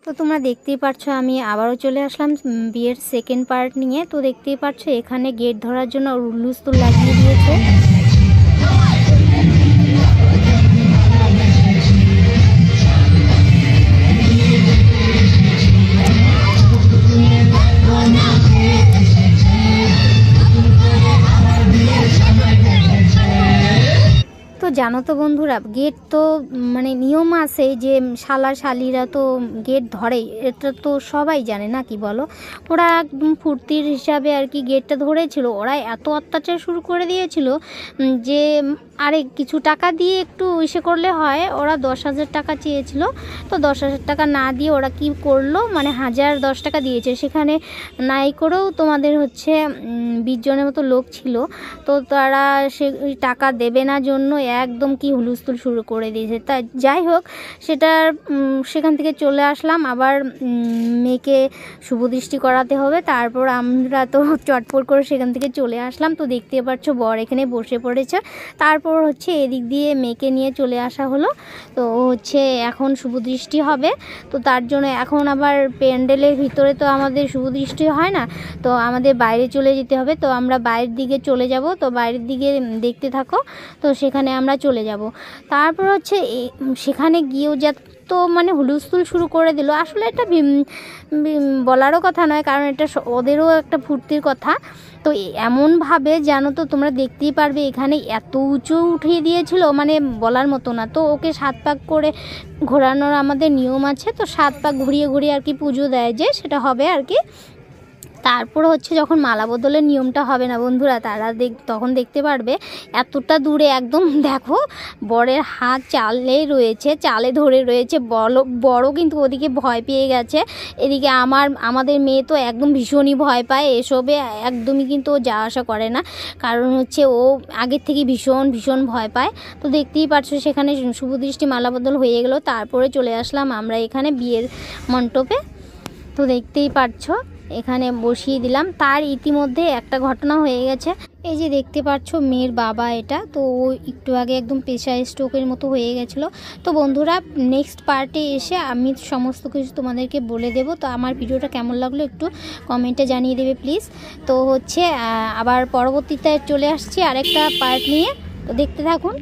তো তোমরা দেখতেই পাচ্ছ আমি আবারও চলে আসলাম বিয়ের সেকেন্ড পার্ট নিয়ে। তো দেখতেই পাচ্ছ এখানে গেট ধরার জন্য হুলস্থুল লাগিয়ে দিয়েছে। তো জানো তো বন্ধুরা, গেট তো মানে নিয়ম আছে যে শালা শালিরা তো গেট ধরেই, এটা তো সবাই জানে না কি বলো। ওরা একদম ফুর্তির হিসাবে আর কি গেটটা ধরেছিল। ওরা এত অত্যাচার শুরু করে দিয়েছিল যে আরে কিছু টাকা দিয়ে একটু ইসে করলে হয়। ওরা 10,000 টাকা চেয়েছিল, তো 10,000 টাকা না দিয়ে ওরা কি করলো, মানে 1,010 টাকা দিয়েছে। সেখানে নাই করেও তোমাদের হচ্ছে 20 জনের মতো লোক ছিল, তো তারা সে টাকা দেবে না জন্য একদম কি হুলস্থুল শুরু করে দিয়েছে। তা যাই হোক, সেখান থেকে চলে আসলাম। আবার মেয়েকে শুভদৃষ্টি করাতে হবে, তারপর আমরা তো চটপট করে সেখান থেকে চলে আসলাম। তো দেখতে পাচ্ছ বর এখানে বসে পড়েছে। তারপর হচ্ছে এদিক দিয়ে মেয়েকে নিয়ে চলে আসা হলো। তো হচ্ছে এখন শুভদৃষ্টি হবে, তো তার জন্য এখন আবার প্যান্ডেলের ভিতরে তো আমাদের শুভদৃষ্টি হয় না, তো আমাদের বাইরে চলে যেতে হবে। তো আমরা বাইরের দিকে চলে যাব, তো বাইরের দিকে দেখতে থাকো। তো সেখানে আমরা চলে যাব। তারপর হচ্ছে সেখানে গিয়েও তো মানে হুলস্থুল শুরু করে দিল। আসলে এটা বলারও কথা নয়, কারণ এটা ওদেরও একটা ফুর্তির কথা। তো এমনভাবে জানো তো তোমরা দেখতেই পারবে, এখানে এত উঁচু উঠিয়ে দিয়েছিল মানে বলার মতো না। তো ওকে 7 পাক করে ঘোরানোর আমাদের নিয়ম আছে, তো 7 পাক ঘুরিয়ে ঘুরিয়ে আর কি পুজো দেয়, যে সেটা হবে আর কি। তারপর হচ্ছে যখন মালা বদলের নিয়মটা হবে না বন্ধুরা, তারা তখন দেখতে পারবে এতটা দূরে একদম দেখো বরের হাত চালে ধরে রয়েছে। বড় কিন্তু ওদিকে ভয় পেয়ে গেছে। এদিকে আমাদের মেয়ে তো একদম ভীষণই ভয় পায় এসবে, একদমই কিন্তু ও যাওয়া আসা করে না, কারণ হচ্ছে ও আগের থেকে ভীষণ ভয় পায়। তো দেখতেই পাচ্ছ সেখানে শুভদৃষ্টি মালা বদল হয়ে গেল। তারপরে চলে আসলাম আমরা এখানে বিয়ের মণ্ডপে। তো দেখতেই পাচ্ছ এখানে বসিয়ে দিলাম। তার ইতিমধ্যে একটা ঘটনা হয়ে গেছে। এই যে দেখতে পাচ্ছ মেয়ের বাবা, এটা তো একটু আগে একদম প্রেশার স্ট্রোকের মতো হয়ে গেছিলো। তো বন্ধুরা নেক্সট পার্টে এসে আমি সমস্ত কিছু তোমাদেরকে বলে দেব। তো আমার ভিডিওটা কেমন লাগলো একটু কমেন্টে জানিয়ে দেবে প্লিজ। তো হচ্ছে আবার পরবর্তীতে চলে আসছি আরেকটা পার্ট নিয়ে, তো দেখতে থাকুন।